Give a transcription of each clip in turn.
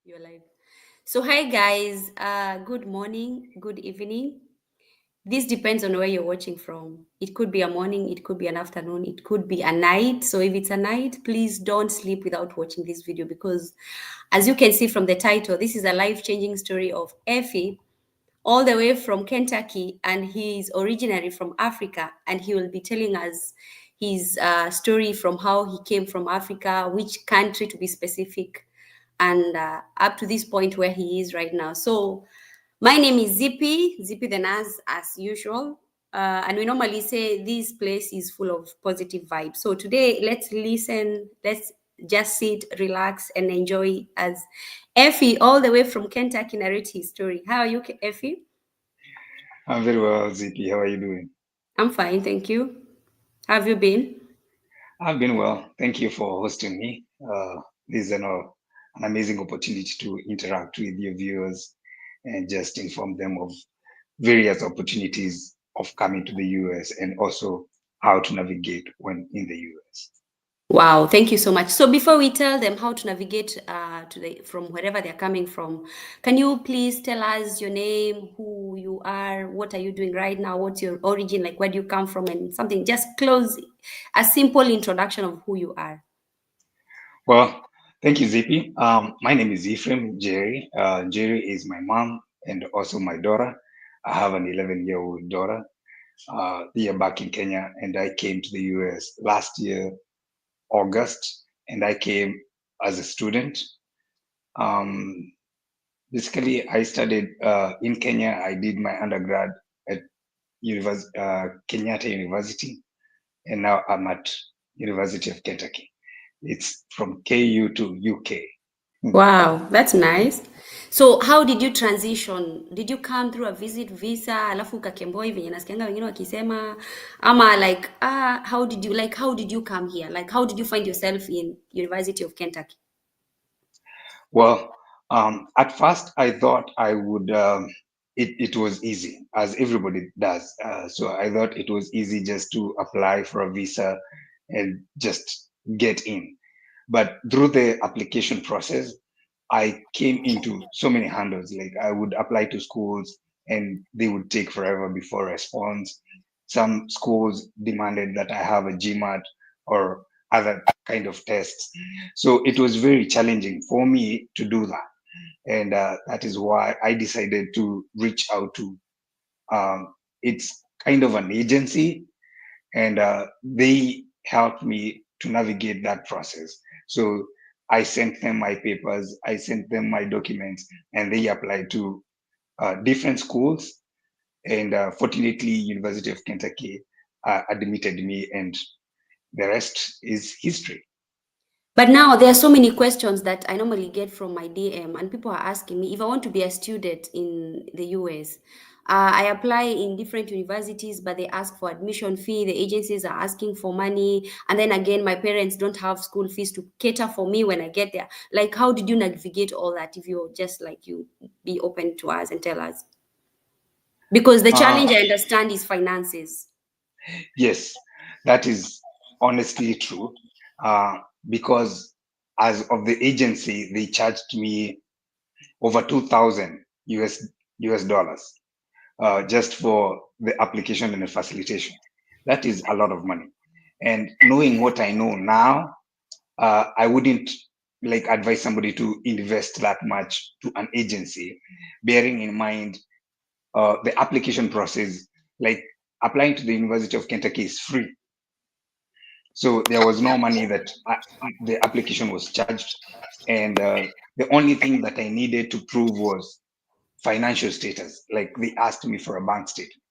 You're live. So, hi guys. Good morning, good evening. This depends on where you're watching from. It could be a morning, it could be an afternoon, it could be a night. So, if it's a night, please don't sleep without watching this video because, as you can see from the title, this is a life changing story of Ephy, all the way from Kentucky, and he is originally from Africa, and he will be telling us his story from how he came from Africa, which country to be specific, and up to this point where he is right now. So, my name is Zippy the Naz, as usual. And we normally say this place is full of positive vibes. So today, let's listen, let's just sit, relax, and enjoy as Effie, all the way from Kentucky, narrates his story. How are you, Effie? I'm very well, ZP. How are you doing? I'm fine, thank you. How have you been? I've been well. Thank you for hosting me. This is an amazing opportunity to interact with your viewers and just inform them of various opportunities of coming to the US and also how to navigate when in the US. Wow, thank you so much. So before we tell them how to navigate to the from wherever they're coming from, can you please tell us your name, who you are, what are you doing right now, what's your origin, like where do you come from, and something just close a simple introduction of who you are. Well, thank you, ZP. My name is Ephraim Jerry. Jerry is my mom and also my daughter. I have an 11-year-old daughter here back in Kenya, and I came to the US last year August, and I came as a student. Um, Basically, I studied in Kenya. I did my undergrad at Kenyatta University, and now I'm at University of Kentucky. It's from KU to UK. Wow, that's nice. So how did you transition? Did you come through a visit visa alafu ukakemboi venye nasikianga wengine wakisema ama like how did you come here? Like how did you find yourself in University of Kentucky? Well, at first I thought I would. It was easy, as everybody does. So I thought it was easy just to apply for a visa and just get in. But through the application process, I came into so many handles. Like I would apply to schools and they would take forever before response. Some schools demanded that I have a GMAT or other kind of tests. So it was very challenging for me to do that. And that is why I decided to reach out to, it's kind of an agency, and they helped me to navigate that process. So I sent them my papers, I sent them my documents, and they applied to different schools. And fortunately, University of Kentucky admitted me, and the rest is history. But now there are so many questions that I normally get from my DM, and people are asking me if I want to be a student in the US. I apply in different universities, but they ask for admission fee. The agencies are asking for money, and then again, my parents don't have school fees to cater for me when I get there. Like, how did you navigate all that? If you're just like you, be open to us and tell us, because the Uh, challenge I understand is finances. yes, that is honestly true. Uh, because as of the agency, they charged me over 2,000 US dollars just for the application and the facilitation. That is a lot of money. And knowing what I know now, I wouldn't like advise somebody to invest that much to an agency, bearing in mind the application process. Like applying to the University of Kentucky is free, so there was no money that the application was charged, and the only thing that I needed to prove was financial status. Like they asked me for a bank statement.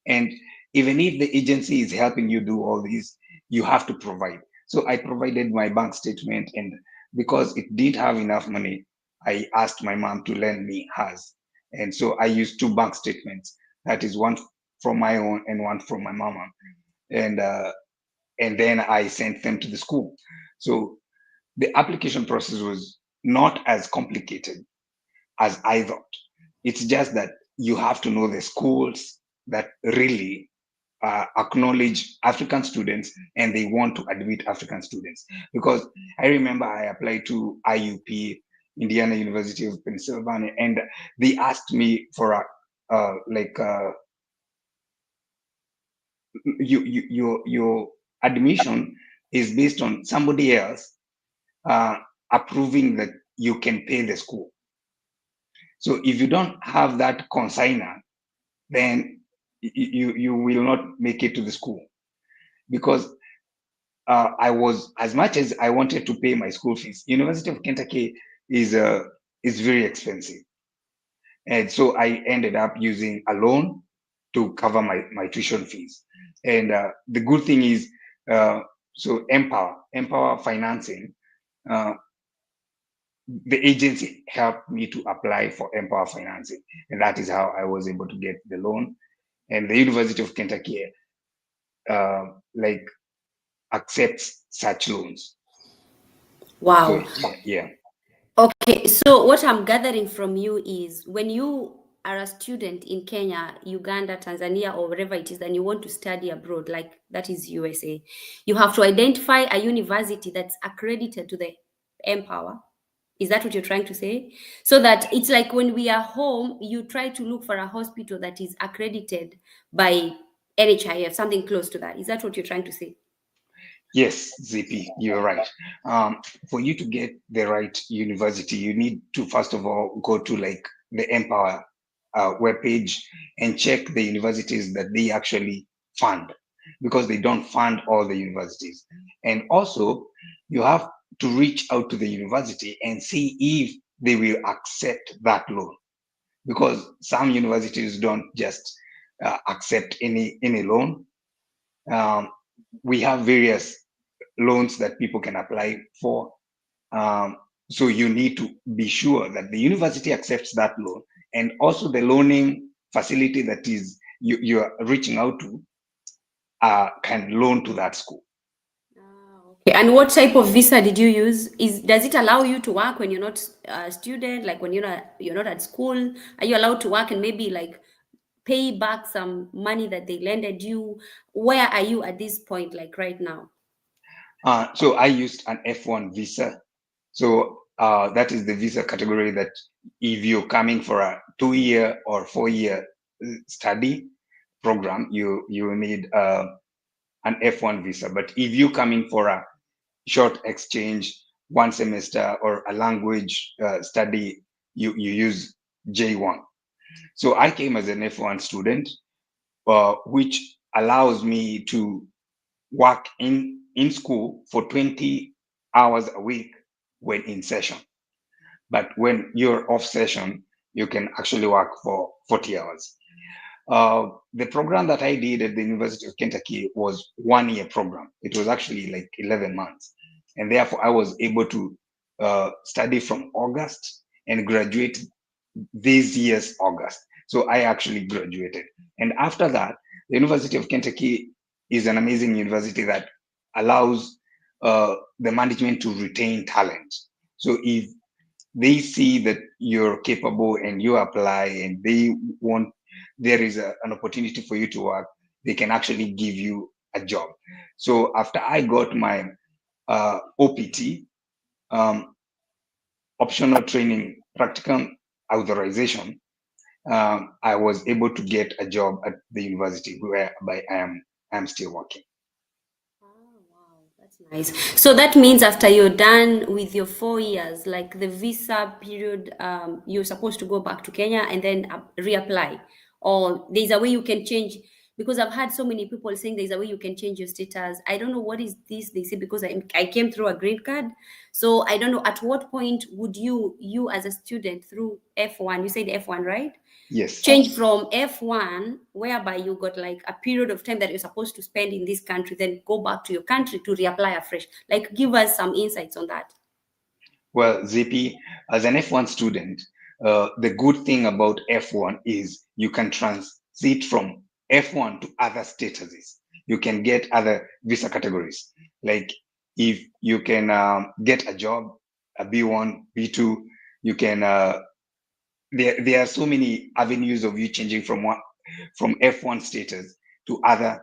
And even if the agency is helping you do all these, you have to provide. So I provided my bank statement, and because it didn't have enough money, I asked my mom to lend me hers. And so I used two bank statements. That is one from my own and one from my mama. And then I sent them to the school. So the application process was not as complicated as I thought. It's just that you have to know the schools that really acknowledge African students and they want to admit African students. Because I remember I applied to IUP, Indiana University of Pennsylvania, and they asked me for a like your admission is based on somebody else uh, approving that you can pay the school. So if you don't have that consignor, then you will not make it to the school, because I was, as much as I wanted to pay my school fees, University of Kentucky is is very expensive, and so I ended up using a loan to cover my tuition fees. And the good thing is, uh, so Empower Financing, uh, the agency helped me to apply for Empower Financing, and that is how I was able to get the loan. And the University of Kentucky, uh, like, accepts such loans. So Wow. yeah. Okay, so what I'm gathering from you is when you are a student in Kenya, Uganda, Tanzania, or wherever it is, and you want to study abroad, like that is USA, you have to identify a university that's accredited to the Empower. Is that what you're trying to say? So that it's like when we are home, you try to look for a hospital that is accredited by NHIF, something close to that. Is that what you're trying to say? Yes, ZP, you're right. Um, for you to get the right university, you need to first of all go to like the Empower webpage and check the universities that they actually fund, because they don't fund all the universities. And also, you have to reach out to the university and see if they will accept that loan, because some universities don't just accept any loan. Um, we have various loans that people can apply for. Um, so you need to be sure that the university accepts that loan, and also the loaning facility that is you are reaching out to can loan to that school. Okay, and what type of visa did you use? Is does it allow you to work when you're not a student, like when you're not at school? Are you allowed to work and maybe like pay back some money that they lended you? Where are you at this point, like right now? So I used an F1 visa. So that is the visa category that if you're coming for a 2 year or 4 year study program, you need an F1 visa. But if you're coming for a short exchange, 1 semester, or a language study, you use J1. So I came as an F1 student, which allows me to work in school for 20 hours a week when in session. But when you're off session, you can actually work for 40 hours. The program that I did at the University of Kentucky was 1 year program. It was actually like 11 months. And therefore I was able to study from August and graduate this year's August. So I actually graduated. And after that, the University of Kentucky is an amazing university that allows the management to retain talent. So if they see that you're capable and you apply and they want, there is an opportunity for you to work, they can actually give you a job. So after I got my OPT, um, optional training practical authorization, I was able to get a job at the university whereby I am still working. Oh, wow, that's nice. So that means after you're done with your 4 years, like the visa period, you're supposed to go back to Kenya and then reapply. Or there's a way you can change, because I've had so many people saying there's a way you can change your status. I don't know what is this they say, because I came through a green card. So I don't know at what point would you as a student through F1, you said F1, right? Yes. Change from F1, whereby you got like a period of time that you're supposed to spend in this country, then go back to your country to reapply afresh. Like, give us some insights on that. Well, ZP, as an F1 student, the good thing about F1 is you can transit from F1 to other statuses. You can get other visa categories. Like if you can get a job, a B1, B2, you can, there are so many avenues of you changing from F1 status to other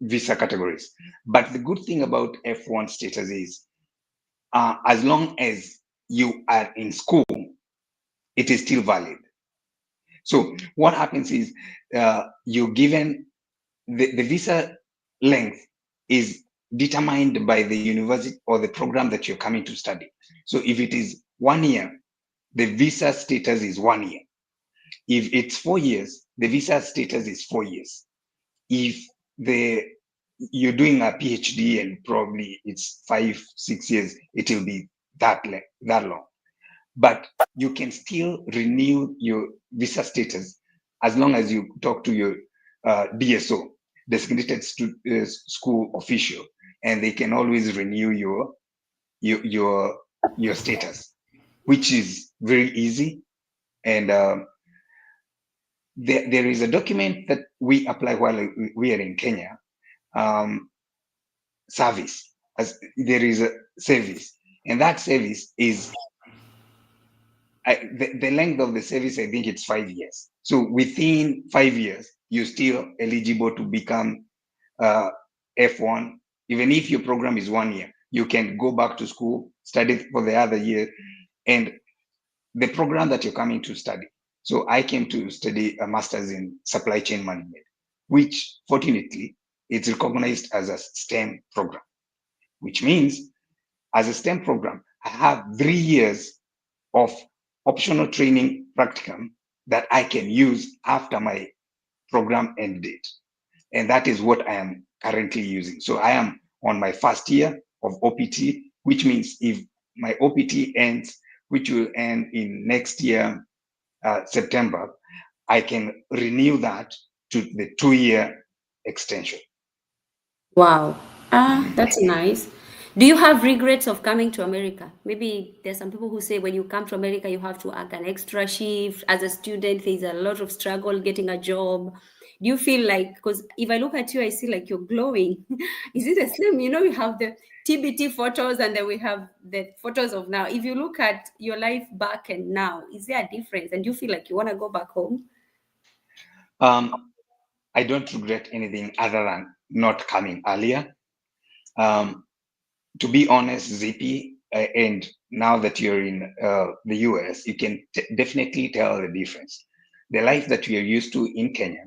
visa categories. But the good thing about F1 status is as long as you are in school, it is still valid. So what happens is you're given the visa length is determined by the university or the program that you're coming to study. So if it is 1 year, the visa status is 1 year. If it's 4 years, the visa status is 4 years. If the you're doing a PhD and probably it's 5, 6 years, it will be that long. But you can still renew your visa status as long as you talk to your DSO, designated school official, and they can always renew your your, your status, which is very easy. And there is a document that we apply while we are in Kenya. Um, Service, as there is a service, and that service is the length of the service, I think it's 5 years. So within 5 years, you're still eligible to become F1. Even if your program is 1 year, you can go back to school, study for the other year, and the program that you're coming to study. So I came to study a master's in supply chain management, which fortunately it's recognized as a STEM program, which means as a STEM program, I have 3 years of optional training practicum that I can use after my program end date. And that is what I am currently using. So I am on my first year of OPT, which means if my OPT ends, which will end in next year, September, I can renew that to the 2 year extension. Wow. Ah, that's nice. Do you have regrets of coming to America? Maybe there's some people who say when you come to America, you have to work an extra shift. As a student, there's a lot of struggle getting a job. Do you feel like, because if I look at you, I see like you're glowing. Is it the same? You know, we have the TBT photos and then we have the photos of now. If you look at your life back and now, is there a difference? And do you feel like you want to go back home? Um, I don't regret anything other than not coming earlier. Um, to be honest, ZP, and now that you're in the US, you can definitely tell the difference. The life that we are used to in Kenya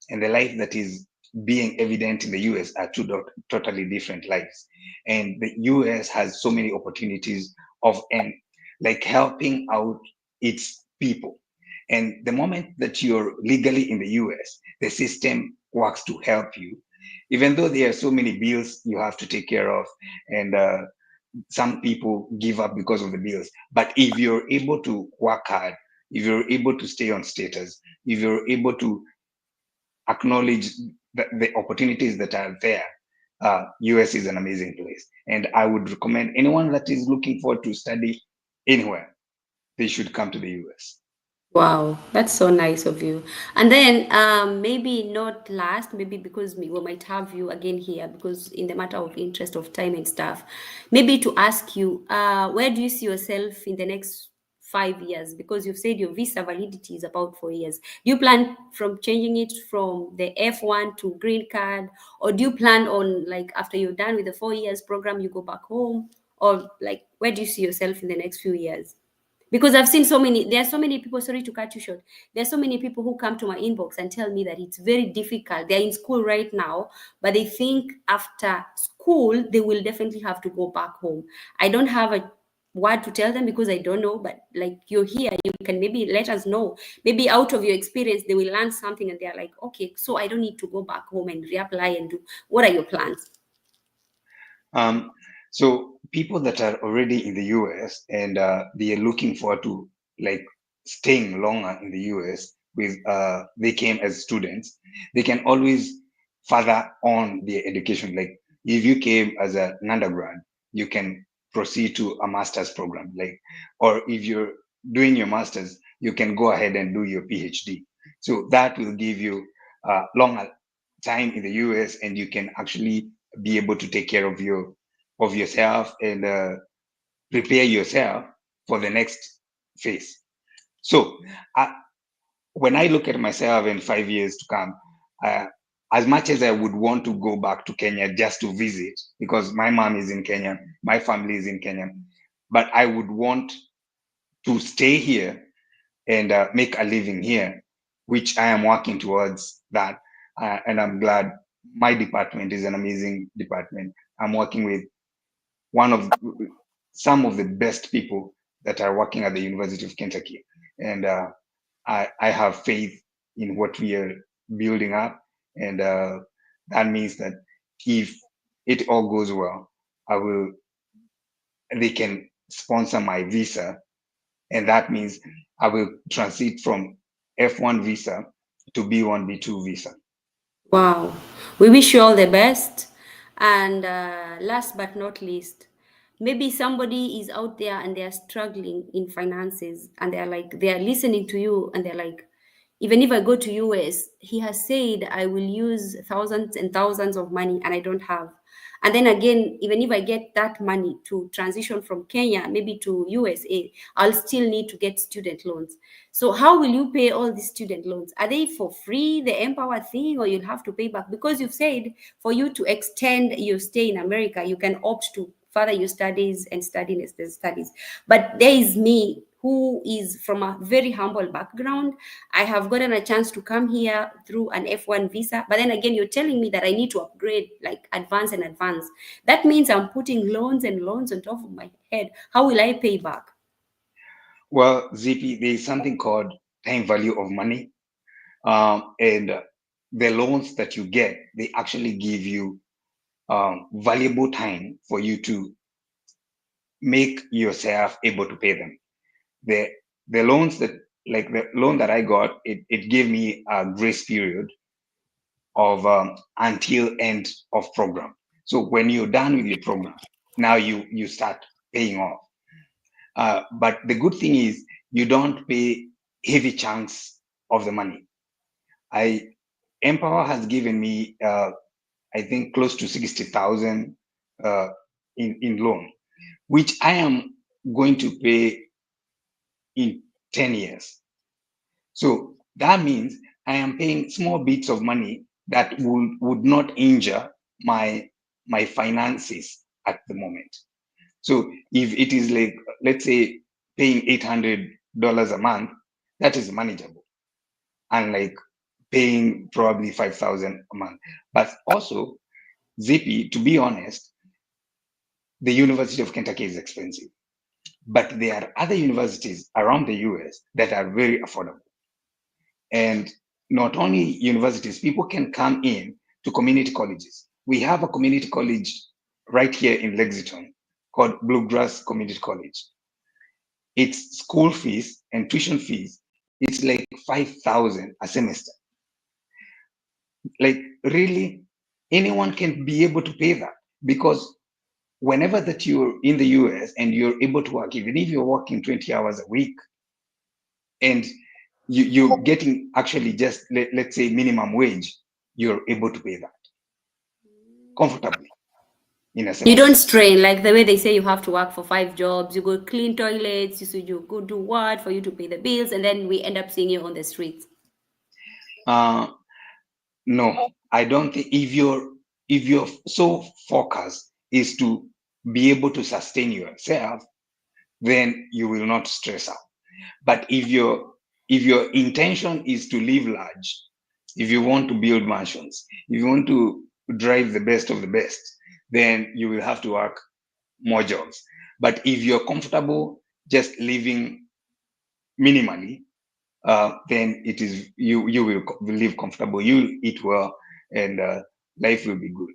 and the life that is being evident in the US are two totally different lives. And the US has so many opportunities of and like helping out its people. And the moment that you're legally in the US, the system works to help you, even though there are so many bills you have to take care of, and some people give up because of the bills. But if you're able to work hard, if you're able to stay on status, if you're able to acknowledge the opportunities that are there, US is an amazing place. And I would recommend anyone that is looking forward to study anywhere, they should come to the US. Wow, that's so nice of you. And then maybe not last, maybe because we might have you again here because in the matter of interest of time and stuff, maybe to ask you, where do you see yourself in the next 5 years? Because you've said your visa validity is about 4 years. Do you plan from changing it from the F1 to green card, or do you plan on like after you're done with the 4 years program, you go back home, or like where do you see yourself in the next few years? Because I've seen so many, there are so many people, sorry to cut you short. There are so many people who come to my inbox and tell me that it's very difficult. They're in school right now, but they think after school, they will definitely have to go back home. I don't have a word to tell them because I don't know, but like you're here, you can maybe let us know. Maybe out of your experience, they will learn something and they're like, okay, so I don't need to go back home and reapply and do. What are your plans? Um, so people that are already in the US and they are looking forward to like staying longer in the US with they came as students, they can always further on their education. Like if you came as an undergrad, you can proceed to a master's program. Like, or if you're doing your master's, you can go ahead and do your PhD. So that will give you longer time in the US, and you can actually be able to take care of yourself and prepare yourself for the next phase. So when I look at myself in 5 years to come, uh, as much as I would want to go back to Kenya just to visit, because my mom is in Kenya, my family is in Kenya, but I would want to stay here and make a living here, which I am working towards that. And I'm glad my department is an amazing department. I'm working with one of some of the best people that are working at the University of Kentucky. And I have faith in what we are building up. And that means that if it all goes well, I will, they can sponsor my visa. And that means I will transit from F1 visa to B1, B2 visa. Wow. We wish you all the best. And last but not least, maybe somebody is out there and they are struggling in finances and they're like, they are listening to you and they're like, even if I go to US, he has said I will use thousands and thousands of money and I don't have. And then again, even if I get that money to transition from Kenya maybe to USA, I'll still need to get student loans. So how will you pay all these student loans? Are they for free, the Empower thing, or you'll have to pay back? Because you've said for you to extend your stay in America, you can opt to further your studies and study the studies. But there is me who is from a very humble background. I have gotten a chance to come here through an F1 visa. But then again, you're telling me that I need to upgrade, like advance and advance. That means I'm putting loans and loans on top of my head. How will I pay back? Well, ZP, there is something called time value of money. And the loans that you get, they actually give you valuable time for you to make yourself able to pay them. The the loans that like the loan that I got, it gave me a grace period of until end of program. So when you're done with your program, now you start paying off. But the good thing is you don't pay heavy chunks of the money. I Empower has given me I think close to 60,000 uh, in loan, which I am going to pay in 10 years. So that means I am paying small bits of money that would not injure my finances at the moment. So if it is like, let's say, paying $800 a month, that is manageable. And like paying probably 5,000 a month. But also, ZP, to be honest, the University of Kentucky is expensive. But there are other universities around the US that are very affordable. And not only universities, people can come in to community colleges. We have a community college right here in Lexington called Bluegrass Community College. Its school fees and tuition fees, it's like 5,000 a semester. Like really, anyone can be able to pay that because whenever that you're in the US and you're able to work, even if you're working 20 hours a week and you're getting actually just let's say minimum wage, you're able to pay that comfortably in a You sense. don't strain like the way they say you have to work for 5 jobs. You go clean toilets, you go do what for you to pay the bills, and then we end up seeing you on the streets. Uh, no, I don't think if your sole focus is to be able to sustain yourself, then you will not stress out. But if your intention is to live large, if you want to build mansions, if you want to drive the best of the best, then you will have to work more jobs. But if you're comfortable just living minimally, then it is you will live comfortable, you eat well, and life will be good.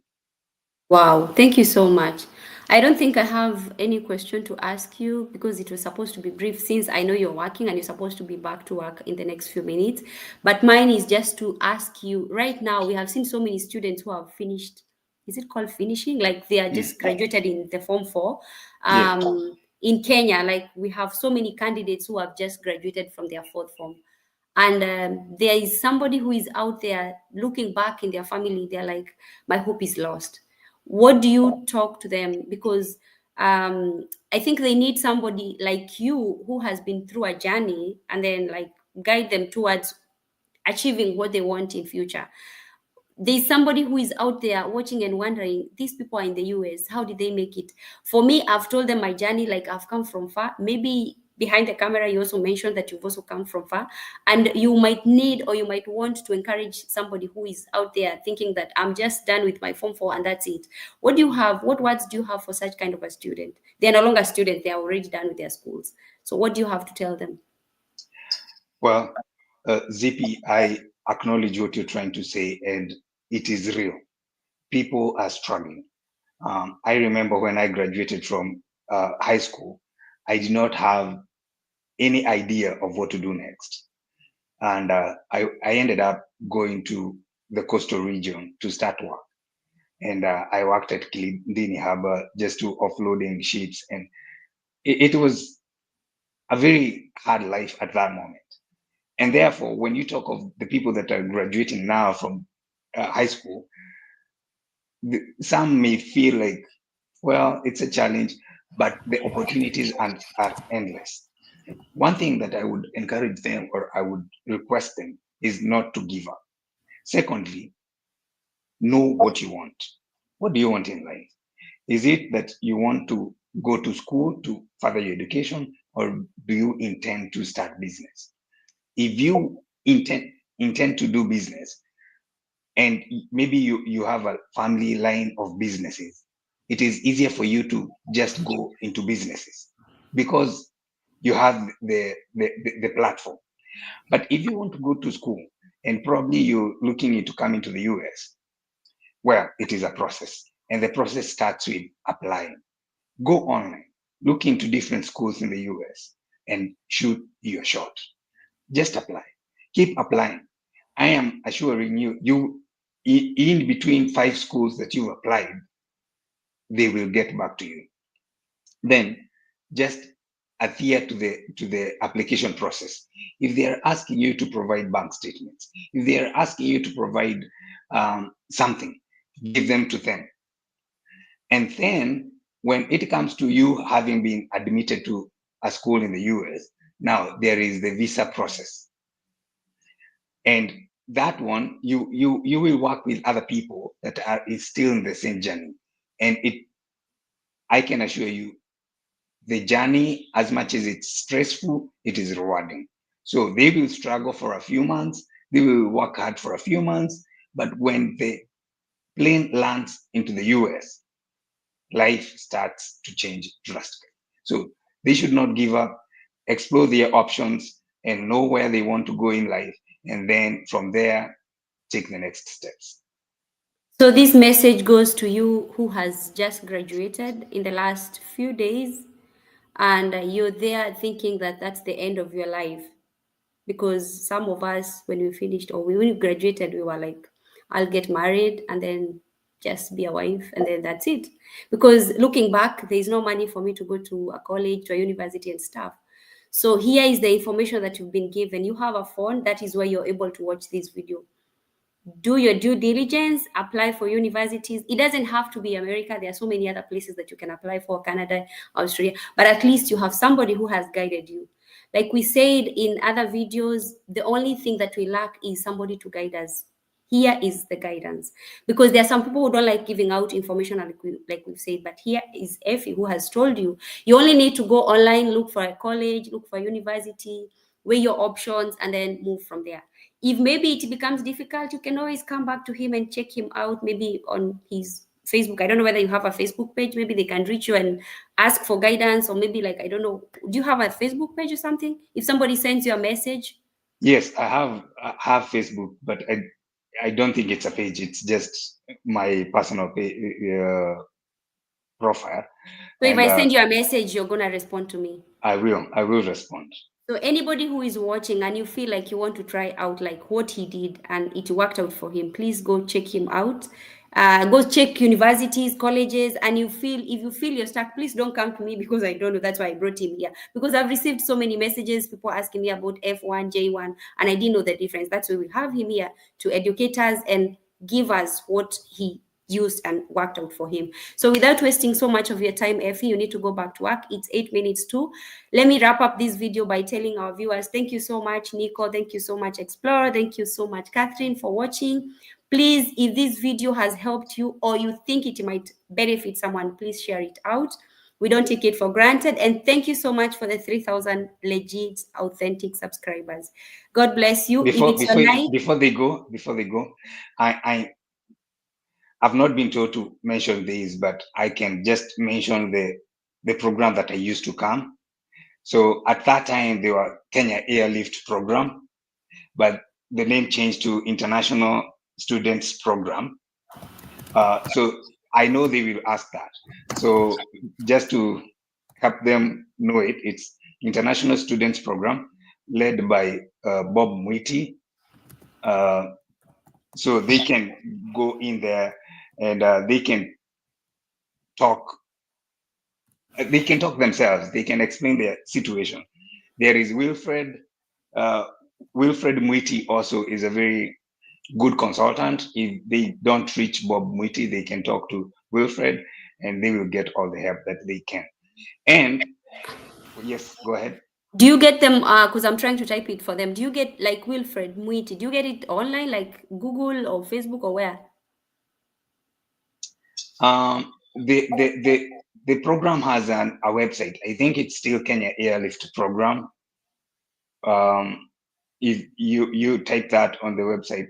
Wow, thank you so much. I don't think I have any question to ask you because it was supposed to be brief since I know you're working and you're supposed to be back to work in the next few minutes. But mine is just to ask you right now, we have seen so many students who have finished. Is it called finishing? Like they are Mm. just graduated in the form four. Yeah. In Kenya, like we have so many candidates who have just graduated from their fourth form. And there is somebody who is out there looking back in their family, they're like, my hope is lost. What do you talk to them? Because I think they need somebody like you who has been through a journey and then like guide them towards achieving what they want in future. There's somebody who is out there watching and wondering, these people are in the US, how did they make it? For me, I've told them my journey, like I've come from far. Maybe behind the camera you also mentioned that you've also come from far, and you might need or you might want to encourage somebody who is out there thinking that I'm just done with my form 4 and that's it. What do you have, what words do you have for such kind of a student? They're no longer students, they are already done with their schools. So what do you have to tell them? Well, Zippy, I acknowledge what you're trying to say, and it is real. People are struggling. I remember when I graduated from high school, I did not have any idea of what to do next. And I ended up going to the coastal region to start work. And I worked at Kilindini Harbor just to offloading ships. And it was a very hard life at that moment. And therefore, when you talk of the people that are graduating now from high school, some may feel like, well, it's a challenge, but the opportunities are endless. One thing that I would encourage them or I would request them is not to give up. Secondly, know what you want. What do you want in life? Is it that you want to go to school to further your education, or do you intend to start business? If you intend to do business, and maybe you have a family line of businesses, it is easier for you to just go into businesses because you have the platform. But if you want to go to school and probably you're looking into coming to the US, well, it is a process, and the process starts with applying. Go online, look into different schools in the US, and shoot your shot. Just apply. Keep applying. I am assuring you, in between 5 schools that you applied, they will get back to you. Then just adhere to the application process. If they are asking you to provide bank statements, if they are asking you to provide something, give them to them. And then when it comes to you having been admitted to a school in the US, now there is the visa process. And that one, you will work with other people that are is still in the same journey. And I can assure you, the journey, as much as it's stressful, it is rewarding. So they will struggle for a few months, they will work hard for a few months, but when the plane lands into the US, life starts to change drastically. So they should not give up, explore their options, and know where they want to go in life. And then from there, take the next steps. So this message goes to you who has just graduated in the last few days, and you're there thinking that that's the end of your life. Because some of us, when we finished or when we graduated, we were like, I'll get married and then just be a wife, and then that's it. Because looking back, there's no money for me to go to a college, to a university, and stuff. So here is the information that you've been given. You have a phone, that is where you're able to watch this video. Do your due diligence, apply for universities. It doesn't have to be America. There are so many other places that you can apply for, Canada, Australia, but at least you have somebody who has guided you. Like we said in other videos, the only thing that we lack is somebody to guide us. Here is the guidance, because there are some people who don't like giving out information, like we've said, but here is Ephy who has told you. You only need to go online, look for a college, look for a university, weigh your options, and then move from there. If maybe it becomes difficult, you can always come back to him and check him out, maybe on his Facebook. I don't know whether you have a Facebook page. Maybe they can reach you and ask for guidance, or maybe, like, I don't know, do you have a Facebook page or something? If somebody sends you a message. Yes, I have Facebook, but I don't think it's a page. It's just my personal profile, So if and I send you a message, you're gonna respond to me. I will respond. So anybody who is watching and you feel like you want to try out like what he did and it worked out for him, please go check him out. Go check universities, colleges, and if you feel you're stuck, please don't come to me because I don't know. That's why I brought him here, because I've received so many messages, people asking me about F1, J1, and I didn't know the difference. That's why we have him here to educate us and give us what he used and worked out for him. So without wasting so much of your time, Effie, you need to go back to work. It's 8 minutes to. Let me wrap up this video by telling our viewers, thank you so much, Nico. Thank you so much, Explorer. Thank you so much, Catherine, for watching. Please, if this video has helped you or you think it might benefit someone, please share it out. We don't take it for granted. And thank you so much for the 3,000 legit, authentic subscribers. God bless you. If Before it's your before night, before they go, I I've not been told to mention these, but I can just mention the program that I used to come. So at that time, they were Kenya Airlift Program, but the name changed to International Students Program. So I know they will ask that. So just to help them know it, it's International Students Program led by Bob Mwiti. Uh, so they can go in there and talk they can talk themselves. They can explain their situation. There is Wilfred. Uh, Wilfred Mwiti also is a very good consultant. If they don't reach Bob Mwiti, they can talk to Wilfred, and they will get all the help that they can. And yes, go ahead. do you get them? Because I'm trying to type it for them. Do you get like Wilfred Muiti? Do you get it online, like Google or Facebook or where? The program has a website. I think it's still Kenya Airlift Program. Um, if you type that on the website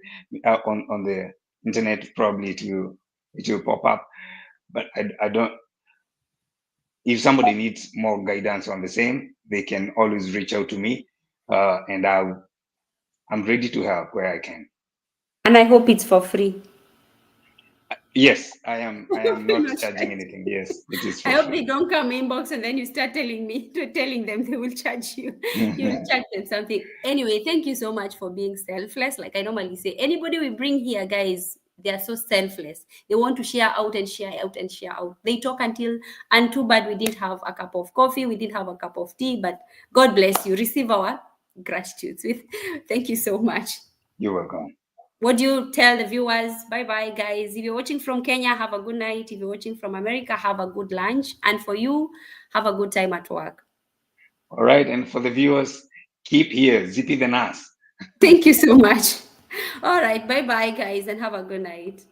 on the internet, probably it will pop up. But I don't. If somebody needs more guidance on the same, they can always reach out to me, and I'm ready to help where I can. And I hope it's for free. Yes, I am. I am I'm not not charging sure. anything. Yes, it is I for hope they free. don't come inbox and then you start telling them they will charge you. You'll charge them something. Anyway, thank you so much for being selfless. Like I normally say, anybody we bring here, guys, they are so selfless. They want to share out and share out and share out. They talk until, and too bad we didn't have a cup of coffee, we didn't have a cup of tea, but God bless you. Receive our gratitude with thank you so much. You're welcome. What do you tell the viewers? Bye bye, guys. If you're watching from Kenya, have a good night. If you're watching from America, have a good lunch. And for you, have a good time at work. All right, and for the viewers, keep here, Zippy the Nas. Thank you so much. All right. Bye bye, guys, and have a good night.